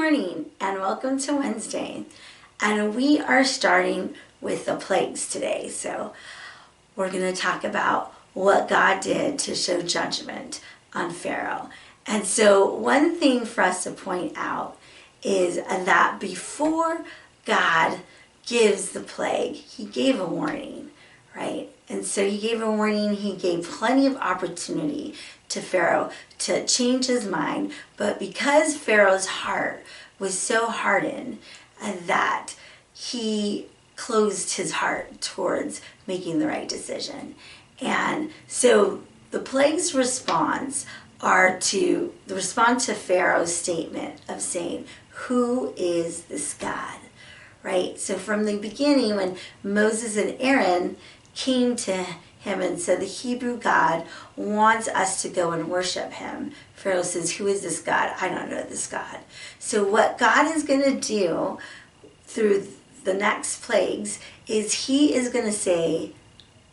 morning and welcome to Wednesday. And we are starting with the plagues today. So we're going to talk about what God did to show judgment on Pharaoh. And so one thing for us to point out is that before God gives the plague, he gave a warning, right? And so he gave a warning, he gave plenty of opportunity to Pharaoh to change his mind. But because Pharaoh's heart was so hardened that he closed his heart towards making the right decision. And so the plague's response are to respond to Pharaoh's statement of saying, "Who is this God?" Right? So from the beginning, when Moses and Aaron came to him and said, "The Hebrew God wants us to go and worship him," Pharaoh says, "Who is this God? I don't know this God." So what God is going to do through the next plagues is he is going to say,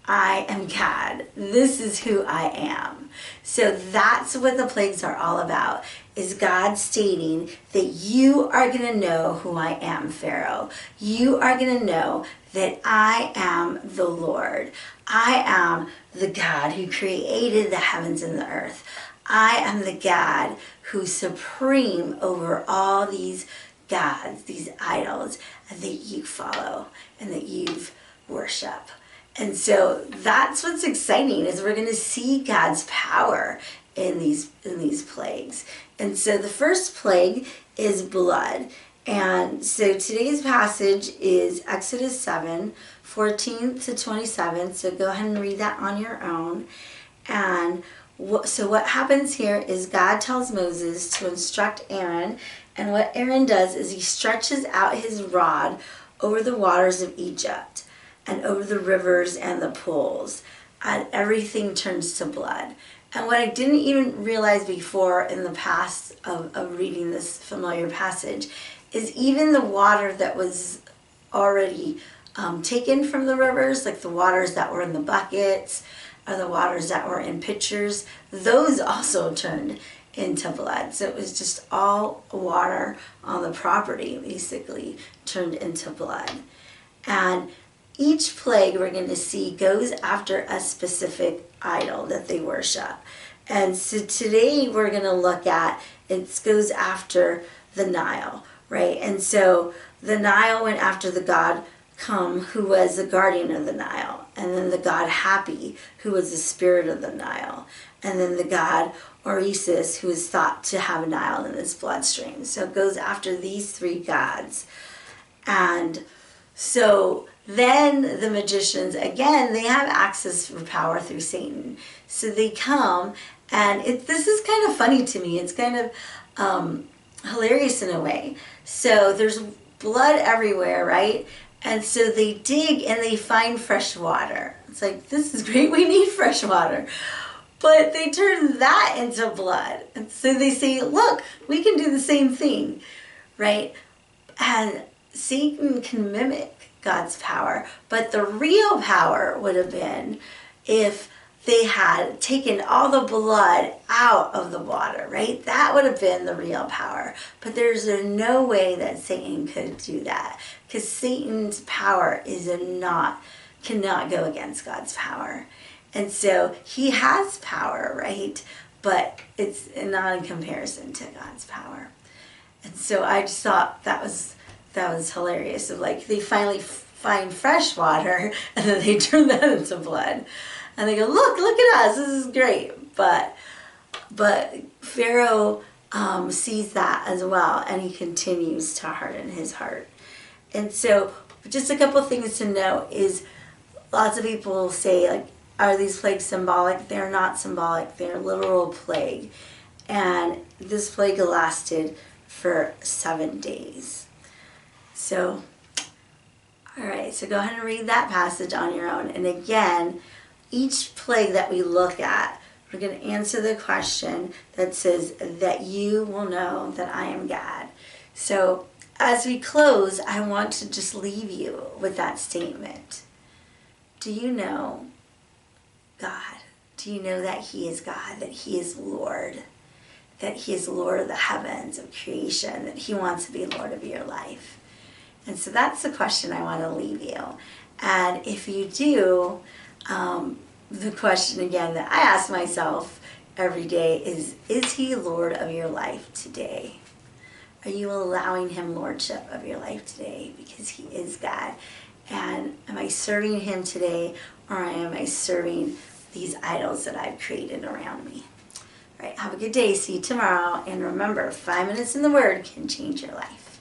"I am God. This is who I am." So that's what the plagues are all about, is God stating that you are going to know who I am, Pharaoh. You are going to know that I am the Lord. I am the God who created the heavens and the earth. I am the God who's supreme over all these gods, these idols that you follow and that you've worship. And so that's what's exciting, is we're going to see God's power in these plagues. And so the first plague is blood. And so today's passage is Exodus 7:14 to 27. So go ahead and read that on your own. And so what happens here is God tells Moses to instruct Aaron. And what Aaron does is he stretches out his rod over the waters of Egypt and over the rivers and the pools, and everything turns to blood. And what I didn't even realize before in the past of reading this familiar passage is even the water that was already taken from the rivers, like the waters that were in the buckets or the waters that were in pitchers, those also turned into blood. So it was just all water on the property basically turned into blood. And each plague we're going to see goes after a specific idol that they worship. And so today we're going to look at, it goes after the Nile, right? And so the Nile went after the god Cum, who was the guardian of the Nile. And then the god Happy, who was the spirit of the Nile. And then the god Orisis, who is thought to have a Nile in his bloodstream. So it goes after these three gods. And so then the magicians, again, they have access for power through Satan. So they come, and this is kind of funny to me. It's kind of hilarious in a way. So there's blood everywhere, right? And so they dig and they find fresh water. It's like, this is great, we need fresh water. But they turn that into blood. And so they say, look, we can do the same thing, right? And Satan can mimic God's power, but the real power would have been if they had taken all the blood out of the water, right? That would have been the real power. But there's no way that Satan could do that, because Satan's power cannot go against God's power. And so he has power, right? But it's not in comparison to God's power. And so I just thought that was hilarious. Of like, they finally find fresh water and then they turn that into blood. And they go, look at us, this is great. But Pharaoh sees that as well, and he continues to harden his heart. And so just a couple things to know is, lots of people say, like, are these plagues symbolic? They're not symbolic, they're literal plague. And this plague lasted for 7 days. So, all right, so go ahead and read that passage on your own. And again, each plague that we look at, we're going to answer the question that says that you will know that I am God. So as we close, I want to just leave you with that statement. Do you know God? Do you know that he is God, that he is Lord, that he is Lord of the heavens, of creation, that he wants to be Lord of your life? And so that's the question I want to leave you. And if you do, the question again that I ask myself every day is he Lord of your life today? Are you allowing him lordship of your life today? Because he is God. And am I serving him today, or am I serving these idols that I've created around me? All right, have a good day. See you tomorrow. And remember, 5 minutes in the Word can change your life.